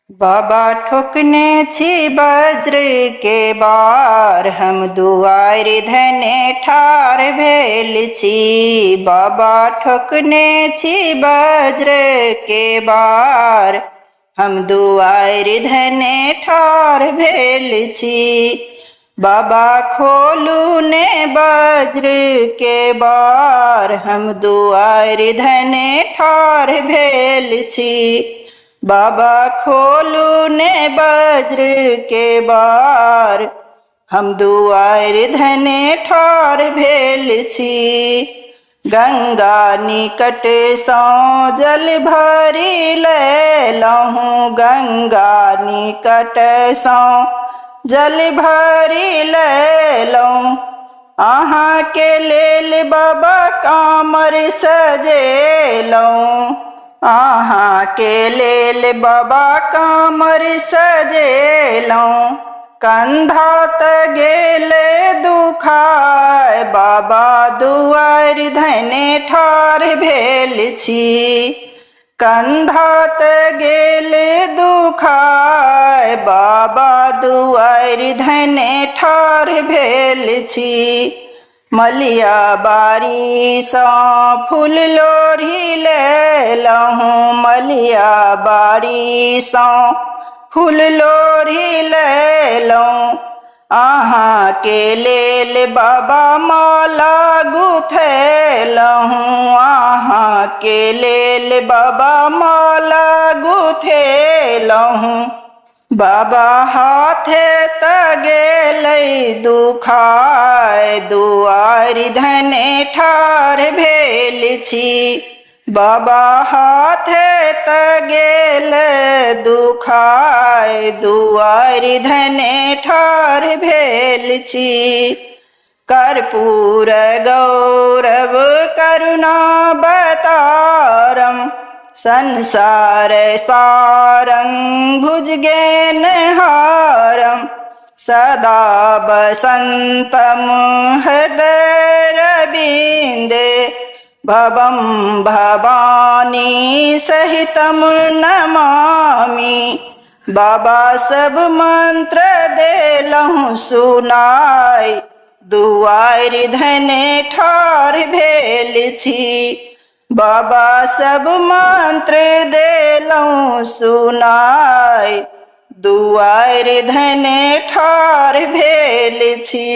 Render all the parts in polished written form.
बाबा ठोकने छी वज्र के बार, हम दुआरि धने ठार भेल छी। बाबा ठोकने छी वज्र के बार, हम दुआरि धने ठार भेल छी। बाबा खोलू ने वज्र के बार, हम दुआरि धने ठार भेल छी। बाबा खोलू ने वज्र के बार, हम दुआरि धने ठार भेल छी। गंगा निकट सौ जल भरि लेलहुँ, गंगा निकट सौ जल भरि लेलहुँ। अहाँ के लेल बाबा कामर सजेलहुँ, अहाँ के लेल बाबा कामर सजेलहुँ। कंधा त गेल दुखाय, बाबा दुआरि धने ठार भेल छी। कंधा त गेल दुखाय, बाबा दुआरि धने ठार भेल छी। मलिया बारी सँ फूल लोढ़ी लेलहुँ, मलिया बारी सँ फूल लोढ़ी लेलहुँ। अहाँ के लेल बाबा माला गुथेलहुँ, अहाँ के लेल बाबा माला गुथेलहुँ। बाबा हाथे त गेलै दुखाय, दुआरि धने ठार भेल छी। बाबा हाथे त गेल दुखाय, दुआरि धने ठार भेल छी। कर्पूर गौरव करुणावतारम्, संसार सारं भुजगेनहारम्, सदा वसन्तं हृदयरविन्दे, भवं भवानी सहितं नमामि। बाबा सब मंत्र देलहुँ सुनाय, दुआरि धने ठार भेल छी। बाबा सब मंत्र देलहुँ सुनाय, दुआरि धने ठार भेल छी।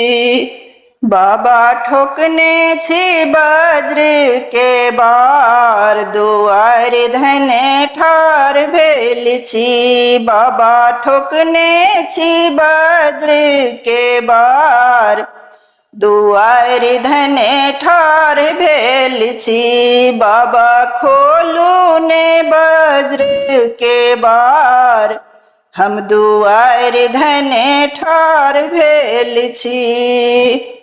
बाबा ठोकने छी वज्र के बार, दुआरि धने ठार भेल छी। बाबा ठोकने छी वज्र के बार, दुआरि धने ठार भेल छी। बाबा खोलू ने वज्र के बार, हम दुआरि धने ठार भेल छी।